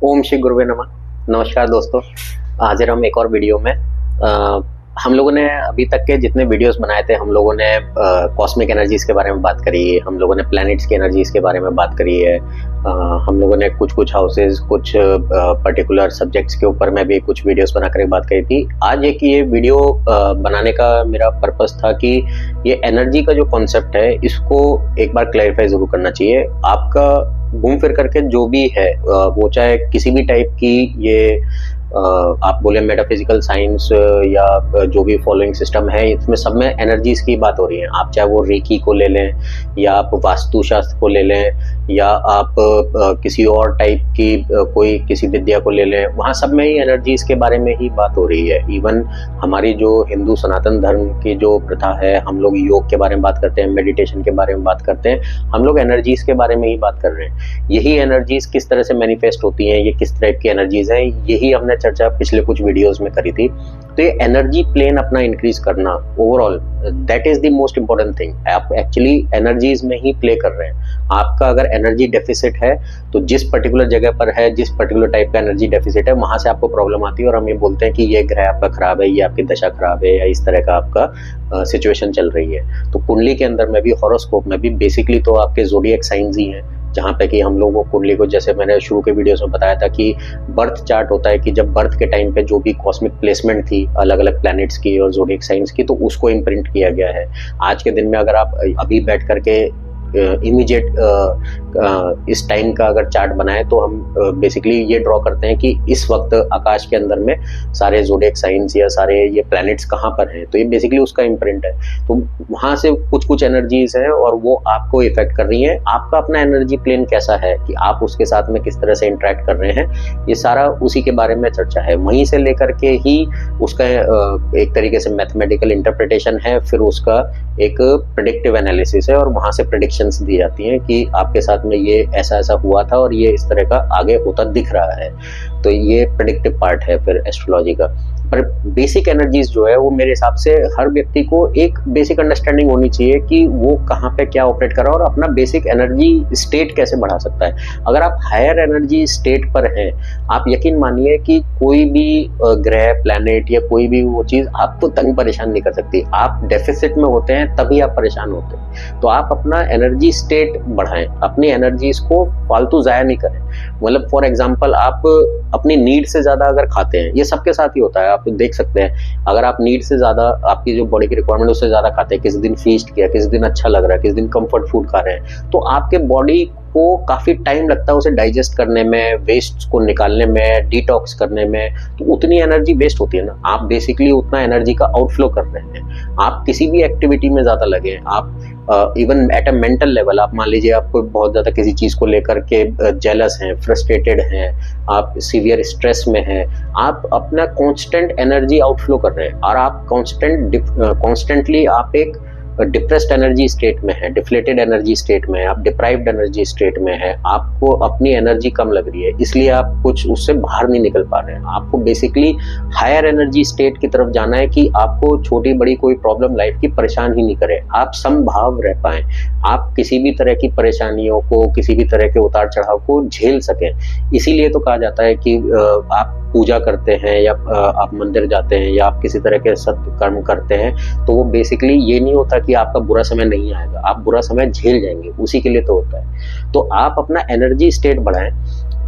ओम श्री गुरुवे नमः। नमस्कार दोस्तों, हाजिर हम एक और वीडियो में। हम लोगों ने अभी तक के जितने वीडियोस बनाए थे, हम लोगों ने कॉस्मिक एनर्जीज के बारे में बात करी है, हम लोगों ने प्लैनेट्स की एनर्जीज के बारे में बात करी है, हम लोगों ने कुछ हाउसेज, कुछ पर्टिकुलर सब्जेक्ट्स के ऊपर में भी कुछ वीडियोस बनाकर बात करी थी। आज एक ये वीडियो बनाने का मेरा पर्पस था कि ये एनर्जी का जो कॉन्सेप्ट है, इसको एक बार क्लैरिफाई जरूर करना चाहिए। आपका घूम फिर करके जो भी है, वो चाहे किसी भी टाइप की ये आप बोले मेटाफिजिकल साइंस या जो भी फॉलोइंग सिस्टम है, इसमें सब में एनर्जीज की बात हो रही है। आप चाहे वो रेकी को ले लें, या आप वास्तुशास्त्र को ले लें, या आप किसी और टाइप की कोई किसी विद्या को ले लें, वहाँ सब में ही एनर्जीज के बारे में ही बात हो रही है। इवन हमारी जो हिंदू सनातन धर्म की जो प्रथा है, हम लोग योग के बारे में बात करते हैं, मेडिटेशन के बारे में बात करते हैं, हम लोग एनर्जीज के बारे में ही बात कर रहे हैं। यही एनर्जीज किस तरह से मैनिफेस्ट होती हैं, ये किस टाइप की एनर्जीज हैं, यही हमने चर्चा पिछले कुछ वीडियोस में करी थी। तो ये एनर्जी प्लेन अपना इंक्रीज करना, overall that is the most important thing. आप एक्चुअली एनर्जीज में ही प्ले कर रहे हैं। आपका अगर एनर्जी डेफिसिट है, तो जिस पर्टिकुलर जगह पर है, जिस पर्टिकुलर टाइप का एनर्जी डेफिसिट है, वहां से आपको प्रॉब्लम आती है और हम ये बोलते हैं कि ये ग्रह आपका खराब है, ये आपकी दशा खराब है, या इस तरह का आपका सिचुएशन चल रही है। तो कुंडली के अंदर में भी, हॉरोस्कोप में भी बेसिकली तो आपके ज़ोडिएक साइंस ही हैं, जहाँ पे कि हम लोगों को कुंडली को, जैसे मैंने शुरू के वीडियोस में बताया था कि बर्थ चार्ट होता है कि जब बर्थ के टाइम पे जो भी कॉस्मिक प्लेसमेंट थी अलग अलग प्लैनेट्स की और ज़ोडिएक साइंस की, तो उसको इम्प्रिंट किया गया है। आज के दिन में अगर आप अभी बैठ करके इमीडिएट इस टाइम का अगर चार्ट बनाए, तो हम बेसिकली ये ड्रॉ करते हैं कि इस वक्त आकाश के अंदर में सारे ज़ोडिएक साइंस या सारे ये प्लैनेट्स कहाँ पर हैं। तो ये बेसिकली उसका इम्प्रिंट है। तो वहाँ से कुछ एनर्जीज हैं और वो आपको इफेक्ट कर रही हैं। आपका अपना एनर्जी प्लेन कैसा है कि आप उसके साथ में किस तरह से इंटरेक्ट कर रहे हैं, ये सारा उसी के बारे में चर्चा है। वहीं से लेकर के ही उसका एक तरीके से मैथमेटिकल इंटरप्रिटेशन है, फिर उसका एक प्रेडिक्टिव एनालिसिस है, और वहाँ से प्रेडिक्शंस दी जाती हैं कि आपके साथ में ये ऐसा ऐसा हुआ था और ये इस तरह का आगे होता दिख रहा है। तो ये प्रेडिक्टिव पार्ट है फिर एस्ट्रोलॉजी का। पर बेसिक एनर्जीज जो है, वो मेरे हिसाब से हर व्यक्ति को एक बेसिक अंडरस्टैंडिंग होनी चाहिए कि वो कहाँ पे क्या ऑपरेट कर रहा है और अपना बेसिक एनर्जी स्टेट कैसे बढ़ा सकता है। अगर आप हायर एनर्जी स्टेट पर हैं, आप यकीन मानिए कि कोई भी ग्रह, प्लैनेट या कोई भी वो चीज़ आपको तंग परेशान नहीं कर सकती। आप डेफिसिट में होते हैं तभी आप परेशान होते हैं। तो आप अपना एनर्जी स्टेट बढ़ाएं, अपनी एनर्जीज को फालतू ज़ाया नहीं करें। मतलब फॉर एग्जाम्पल, आप अपनी नीड से ज़्यादा अगर खाते हैं, ये सबके साथ ही होता है, आप देख सकते हैं। अगर आप नीड से ज़्यादा, आपकी जो बॉडी की रिक्वायरमेंट उससे ज़्यादा खाते हैं, किसी दिन फीस्ट किया, किसी दिन अच्छा लग रहा है, किसी दिन कंफर्ट फूड खा रहे हैं, तो आपके बॉडी को काफ़ी टाइम लगता है उसे डाइजेस्ट करने में, वेस्ट को निकालने में, डिटॉक्स करने में। तो उतनी एनर्जी वेस्ट होती है ना। आप बेसिकली उतना एनर्जी का आउटफ्लो कर रहे हैं। आप किसी भी एक्टिविटी में ज़्यादा लगे, आप even at a mental level, आप मान लीजिए आपको बहुत ज़्यादा किसी चीज़ को लेकर के जेलस हैं, फ्रस्ट्रेटेड हैं, आप सीवियर स्ट्रेस में हैं, आप अपना कांस्टेंट एनर्जी आउटफ्लो कर रहे हैं, और आप कॉन्स्टेंटली आप एक डिप्रेस्ड एनर्जी स्टेट में है, डिफ्लेटेड एनर्जी स्टेट में है, आप डिप्राइव्ड एनर्जी स्टेट में है, आपको अपनी एनर्जी कम लग रही है, इसलिए आप कुछ उससे बाहर नहीं निकल पा रहे हैं। आपको बेसिकली हायर एनर्जी स्टेट की तरफ जाना है कि आपको छोटी बड़ी कोई प्रॉब्लम लाइफ की परेशान ही नहीं करे, आप समभाव रह पाएं, आप किसी भी तरह की परेशानियों को, किसी भी तरह के उतार चढ़ाव को झेल सकें। इसीलिए तो कहा जाता है कि आप पूजा करते हैं, या आप मंदिर जाते हैं, या आप किसी तरह के सत्कर्म करते हैं, तो वो बेसिकली ये नहीं होता कि आपका बुरा समय नहीं आएगा, आप बुरा समय झेल जाएंगे, उसी के लिए तो होता है। तो आप अपना एनर्जी स्टेट बढ़ाएं।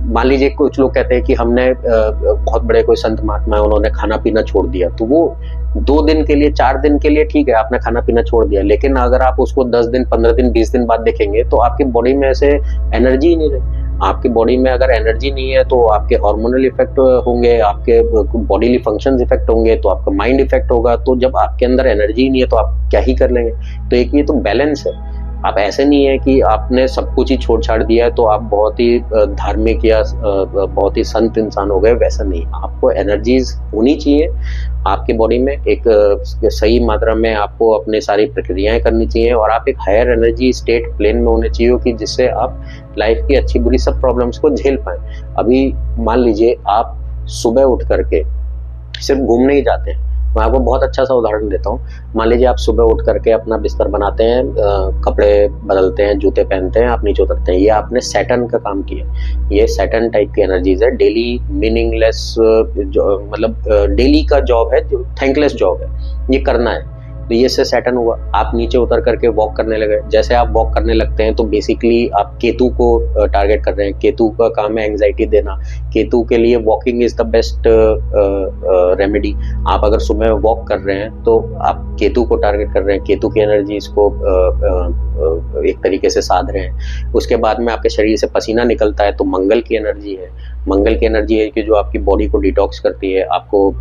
मान लीजिए कुछ लोग कहते हैं कि हमने बहुत बड़े कोई संत महात्मा है, उन्होंने खाना पीना छोड़ दिया, तो वो 2 दिन के लिए, 4 दिन के लिए ठीक है, आपने खाना पीना छोड़ दिया, लेकिन अगर आप उसको 10 दिन, 15 दिन, 20 दिन बाद देखेंगे, तो आपकी बॉडी में ऐसे एनर्जी ही नहीं रही। आपकी बॉडी में अगर एनर्जी नहीं है, तो आपके हार्मोनल इफेक्ट होंगे, आपके बॉडीली फंक्शंस इफेक्ट होंगे, तो आपका माइंड इफेक्ट होगा। तो जब आपके अंदर एनर्जी नहीं है, तो आप क्या ही कर लेंगे। तो एक ये तो बैलेंस है। आप ऐसे नहीं है कि आपने सब कुछ ही छोड़ छाड़ दिया है तो आप बहुत ही धार्मिक या बहुत ही संत इंसान हो गए, वैसा नहीं। आपको एनर्जीज होनी चाहिए आपकी बॉडी में, एक सही मात्रा में आपको अपने सारी प्रक्रियाएं करनी चाहिए, और आप एक हायर एनर्जी स्टेट प्लेन में होने चाहिए कि जिससे आप लाइफ की अच्छी बुरी सब प्रॉब्लम्स को झेल पाएं। अभी मान लीजिए आप सुबह उठ करके सिर्फ घूमने ही जाते हैं, मैं आपको बहुत अच्छा सा उदाहरण देता हूँ। मान लीजिए आप सुबह उठ करके अपना बिस्तर बनाते हैं, कपड़े बदलते हैं, जूते पहनते हैं, आप नीचे उतरते हैं, ये आपने सैटर्न का काम किया। ये सैटर्न टाइप की एनर्जीज है, डेली मीनिंगलेस, मतलब डेली का जॉब है, जो थैंकलेस जॉब है, ये करना है। तो ये से सैटर्न हुआ, आप नीचे उतर करके वॉक करने लगे। जैसे आप वॉक करने लगते हैं तो बेसिकली आप केतु को टारगेट कर रहे हैं। केतु का काम है एंग्जाइटी देना। केतु के लिए walking is the best remedy. आप अगर सुबह वॉक कर रहे हैं तो आप केतु को टारगेट कर रहे हैं, केतु की एनर्जीज को एक तरीके से साध रहे हैं। उसके बाद में आपके शरीर से पसीना निकलता है तो मंगल की एनर्जी है। मंगल की एनर्जी है कि जो आपकी बॉडी को डिटॉक्स करती है, आपको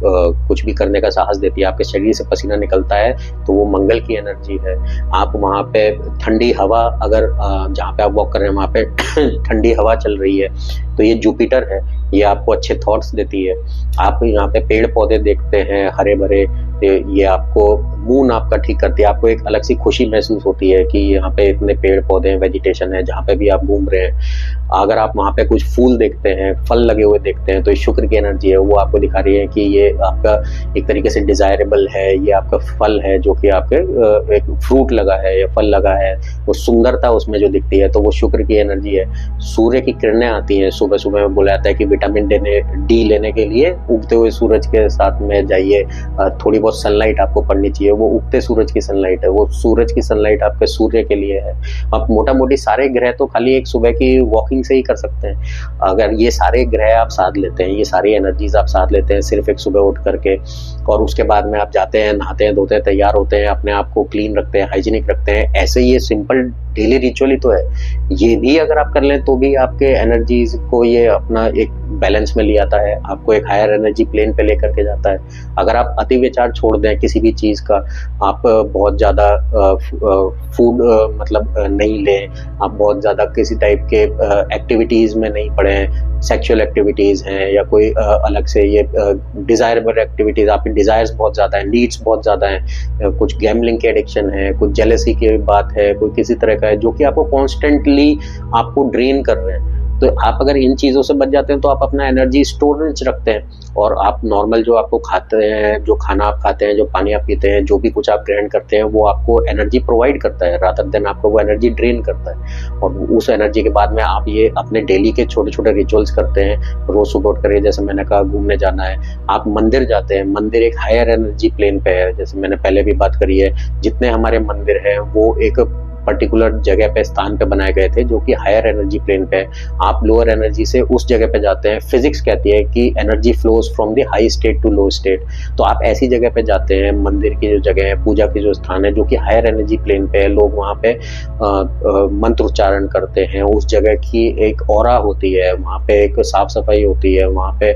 कुछ भी करने का साहस देती है। आपके शरीर से पसीना निकलता है तो वो मंगल की एनर्जी है। आप वहाँ पे ठंडी हवा, अगर जहाँ पे आप वॉक कर रहे हैं वहाँ पे ठंडी हवा चल रही है तो ये जुपिटर है, ये आपको अच्छे थॉट्स देती है। आप यहाँ पे पेड़ पौधे देखते हैं हरे भरे, ये आपको मून आपका ठीक करती है। आपको एक अलग सी खुशी महसूस होती है कि यहाँ पे इतने पेड़ पौधे हैं, वेजिटेशन है, जहाँ पे भी आप घूम रहे हैं। अगर आप वहाँ पे कुछ फूल देखते हैं, फल लगे हुए देखते हैं तो ये शुक्र की एनर्जी है, वो आपको दिखा रही है कि ये आपका एक तरीके से डिजायरेबल है, ये आपका फल है जो कि आपके एक फ्रूट लगा है या फल लगा है, वो सुंदरता उसमें जो दिखती है तो वो शुक्र की एनर्जी है। सूर्य की किरणें आती हैं सुबह सुबह में, बोला जाता है कि विटामिन डी लेने के लिए उगते हुए सूरज के साथ में जाइए, थोड़ी बहुत सनलाइट आपको पड़नी चाहिए। वो उगते सूरज की सनलाइट है, वो सूरज की सनलाइट आपके सूर्य के लिए है। आप मोटा मोटी सारे ग्रह तो खाली एक सुबह की वॉकिंग से ही कर सकते हैं। अगर ये सारे ग्रह आप साथ लेते हैं, ये सारी एनर्जीज आप साथ लेते हैं सिर्फ एक सुबह उठ करके, और उसके बाद में आप जाते हैं, नहाते हैं, धोते हैं, तैयार होते हैं, अपने आप को क्लीन रखते हैं, हाइजीनिक रखते हैं, ऐसे ये सिंपल डेली रिचुअल ही तो है। ये भी अगर आप कर लें तो भी आपके एनर्जीज को ये अपना एक बैलेंस में ले आता है, आपको एक हायर एनर्जी प्लेन पे लेकर के जाता है। अगर आप अति विचार छोड़ दें किसी भी चीज़ का, आप बहुत ज़्यादा फूड मतलब नहीं लें, आप बहुत ज़्यादा किसी टाइप के एक्टिविटीज़ में नहीं पड़ें, सेक्सुअल एक्टिविटीज़ हैं या कोई अलग से ये डिज़ायरेबल एक्टिविटीज़, आपकी डिज़ायर्स बहुत ज़्यादा हैं, नीड्स बहुत ज़्यादा हैं, कुछ गैम्बलिंग की एडिक्शन है, कुछ जेलसी की बात है, कोई किसी तरह का है जो कि आपको कॉन्स्टेंटली आपको ड्रेन कर रहे हैं, तो आप अगर इन चीज़ों से बच जाते हैं तो आप अपना एनर्जी स्टोरेज रखते हैं, और आप नॉर्मल जो आपको खाते हैं, जो खाना आप खाते हैं, जो पानी आप पीते हैं, जो भी कुछ आप ग्रहण करते हैं, वो आपको एनर्जी प्रोवाइड करता है, रादर देन आपको वो एनर्जी ड्रेन करता है। और उस एनर्जी के बाद में आप ये अपने डेली के छोटे छोटे रिचुअल्स करते हैं। रोज सुबह उठ कर, जैसे मैंने कहा, घूमने जाना है, आप मंदिर जाते हैं, मंदिर एक हायर एनर्जी प्लेन पे है, जैसे मैंने पहले भी बात करी है। जितने हमारे मंदिर हैं वो एक पर्टिकुलर जगह पे, स्थान पे बनाए गए थे जो कि हायर एनर्जी प्लेन पे है। आप लोअर एनर्जी से उस जगह पे जाते हैं। फिजिक्स कहती है कि energy flows from the high state to low state, तो आप ऐसी जगह पे जाते हैं, मंदिर की जो जगह है, पूजा की जो स्थान है जो कि हायर एनर्जी प्लेन पे है, लोग वहाँ पे मंत्र उच्चारण करते हैं, उस जगह की एक ऑरा होती है, वहाँ पे एक साफ सफाई होती है, वहाँ पे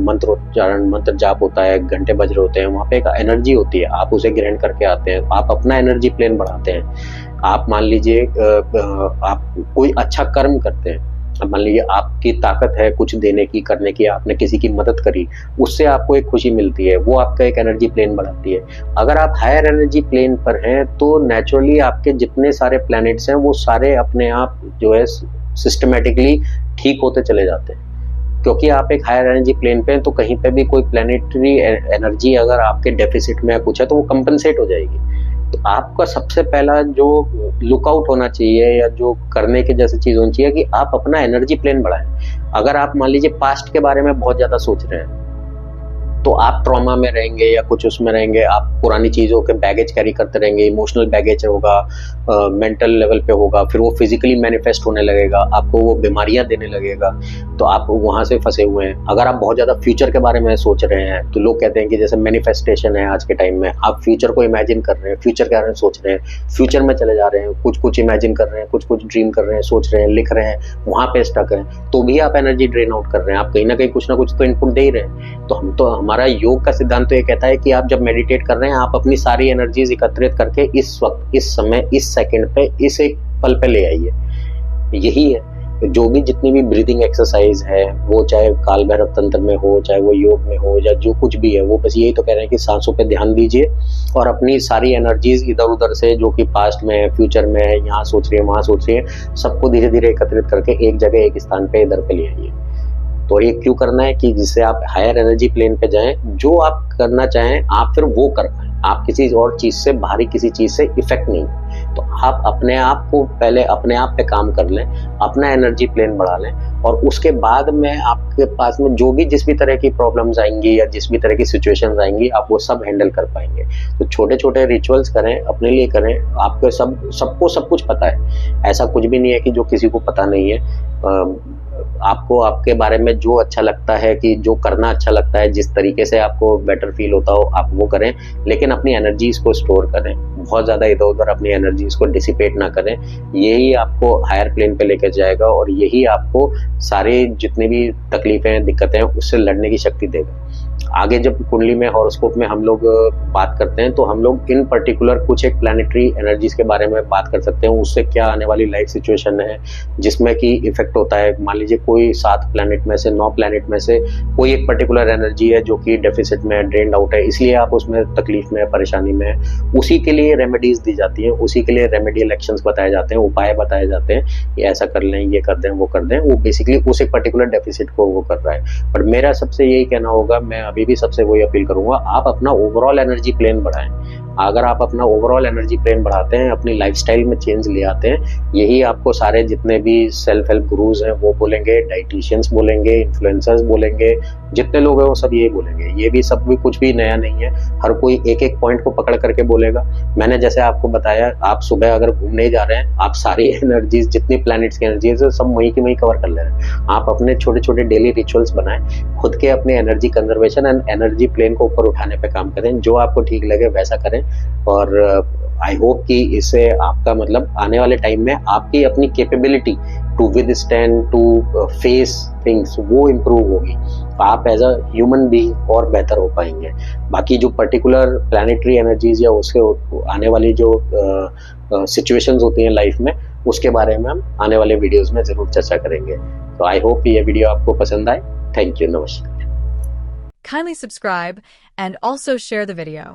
मंत्र उच्चारण, मंत्र जाप होता है, घंटे बज रहे होते हैं, वहाँ पे एक एनर्जी होती है, आप उसे ग्रहण करके आते हैं, आप अपना एनर्जी प्लेन बढ़ाते हैं। आप मान लीजिए आप कोई अच्छा कर्म करते हैं, अब मान लीजिए आपकी ताकत है कुछ देने की, करने की, आपने किसी की मदद करी, उससे आपको एक खुशी मिलती है, वो आपका एक एनर्जी प्लेन बढ़ाती है। अगर आप हायर एनर्जी प्लेन पर हैं तो नेचुरली आपके जितने सारे प्लैनेट्स हैं वो सारे अपने आप जो है सिस्टमेटिकली ठीक होते चले जाते हैं, क्योंकि आप एक हायर एनर्जी प्लेन पे हैं। तो कहीं पे भी कोई प्लैनेटरी एनर्जी अगर आपके डेफिसिट में कुछ है तो वो कंपनसेट हो जाएगी। तो आपका सबसे पहला जो लुकआउट होना चाहिए या जो करने की जैसी चीज होनी चाहिए कि आप अपना एनर्जी प्लेन बढ़ाएं। अगर आप मान लीजिए पास्ट के बारे में बहुत ज्यादा सोच रहे हैं तो आप ट्रॉमा में रहेंगे या कुछ उसमें रहेंगे, आप पुरानी चीज़ों के बैगेज कैरी करते रहेंगे, इमोशनल बैगेज होगा, मेंटल लेवल पे होगा, फिर वो फिजिकली मैनिफेस्ट होने लगेगा, आपको वो बीमारियां देने लगेगा, तो आप वहाँ से फंसे हुए हैं। अगर आप बहुत ज़्यादा फ्यूचर के बारे में सोच रहे हैं तो लोग कहते हैं कि जैसे मैनिफेस्टेशन है आज के टाइम में, आप फ्यूचर को इमेजिन कर रहे हैं, फ्यूचर के बारे में सोच रहे हैं, फ्यूचर में चले जा रहे हैं, कुछ कुछ इमेजिन कर रहे हैं, कुछ कुछ ड्रीम कर रहे हैं, सोच रहे हैं, लिख रहे हैं, वहाँ पे स्टक है, तो भी आप एनर्जी ड्रेन आउट कर रहे हैं, आप कहीं ना कुछ तो इनपुट दे ही रहे हैं। तो हमारा योग का सिद्धांत तो ये कहता है कि आप जब मेडिटेट कर रहे हैं, आप अपनी सारी एनर्जीज एकत्रित करके इस वक्त, इस समय, इस सेकंड पे, इस एक पल पे ले आइए। यही है जो भी जितनी भी ब्रीदिंग एक्सरसाइज है, वो चाहे काल भैरव तंत्र में हो, चाहे वो योग में हो, या जो कुछ भी है, वो बस यही तो कह रहे हैं कि सांसों पे ध्यान दीजिए और अपनी सारी एनर्जीज इधर उधर से जो कि पास्ट में है, फ्यूचर में है, यहाँ सोच रही है, वहाँ सोच रही है, सबको धीरे धीरे एकत्रित करके एक जगह, एक स्थान पे, इधर पे ले आइए। तो ये क्यों करना है कि जिससे आप हायर एनर्जी प्लेन पे जाएं, जो आप करना चाहें आप फिर वो कर पाएं, आप किसी और चीज से, बाहरी किसी चीज से इफेक्ट नहीं। तो आप अपने आप को पहले अपने आप पे काम कर लें, अपना एनर्जी प्लेन बढ़ा लें, और उसके बाद में आपके पास में जो भी जिस भी तरह की प्रॉब्लम्स आएंगी या जिस भी तरह की सिचुएशंस आएंगी, आप वो सब हैंडल कर पाएंगे। तो छोटे छोटे रिचुअल्स करें, अपने लिए करें। आपको सबको सब कुछ पता है, ऐसा कुछ भी नहीं है कि जो किसी को पता नहीं है। आपको आपके बारे में जो अच्छा लगता है, कि जो करना अच्छा लगता है, जिस तरीके से आपको बेटर फील होता हो आप वो करें, लेकिन अपनी एनर्जीज को स्टोर करें, बहुत ज़्यादा इधर उधर अपनी एनर्जीज को डिसिपेट ना करें। यही आपको हायर प्लेन पे लेकर जाएगा और यही आपको सारे जितने भी तकलीफें दिक्कतें हैं उससे लड़ने की शक्ति देगा। आगे जब कुंडली में, हॉरोस्कोप में हम लोग बात करते हैं तो हम लोग इन पर्टिकुलर कुछ एक प्लानिटरी एनर्जीज के बारे में बात कर सकते हैं, उससे क्या आने वाली लाइफ सिचुएशन है जिसमें कि इफेक्ट होता है। मान लीजिए कोई 7 प्लैनेट में से 9 प्लैनेट में से कोई एक पर्टिकुलर एनर्जी है जो कि डेफिसिट में, ड्रेन्ड आउट है, इसलिए आप उसमें तकलीफ में, परेशानी में, उसी के लिए रेमेडीज दी जाती हैं, उसी के लिए रेमेडियल एक्शंस बताए जाते हैं, उपाय बताए जाते हैं, ये ऐसा कर लें, ये कर दें, वो कर दें। वो बेसिकली उस एक पर्टिकुलर डेफिसिट को वो कर रहा है। पर मेरा सबसे यही कहना होगा, मैं अभी भी सबसे वही अपील करूंगा, आप अपना ओवरऑल एनर्जी प्लेन बढ़ाएं। अगर आप अपना ओवरऑल एनर्जी प्लेन बढ़ाते हैं, अपनी लाइफस्टाइल में चेंज ले आते हैं, यही आपको सारे जितने भी सेल्फ हेल्प गुरुज हैं वो बोलेंगे, डाइटिशियंस बोलेंगे, इन्फ्लुएंसर्स बोलेंगे, जितने लोग हैं वो सब यही बोलेंगे। ये भी सब भी कुछ भी नया नहीं है, हर कोई एक एक पॉइंट को पकड़ करके बोलेगा। मैंने जैसे आपको बताया, आप सुबह अगर घूमने जा रहे हैं, आप सारी एनर्जीज, जितनी प्लैनेट्स की एनर्जीज है, सब वहीं की वहीं कवर कर ले रहे हैं। आप अपने छोटे छोटे डेली रिचुअल्स बनाएं, खुद के अपने energy conservation and energy plane को ऊपर उठाने पे काम करें, जो आपको ठीक लगे वैसा करें। और आई होप कि इससे आपका मतलब आने वाले टाइम में आपकी अपनी capability to withstand, to face things, वो इम्प्रूव होगी। आप एज अ ह्यूमन बीइंग और बेहतर हो पाएंगे। बाकी जो पर्टिकुलर प्लैनेटरी एनर्जीज या उसके आने वाली जो सिचुएशंस होती हैं लाइफ में, उसके बारे में हम आने वाले वीडियोस में जरूर चर्चा करेंगे। तो आई होप ये वीडियो आपको पसंद आए। थैंक यू, नमस्कार। Kindly subscribe and also share the video.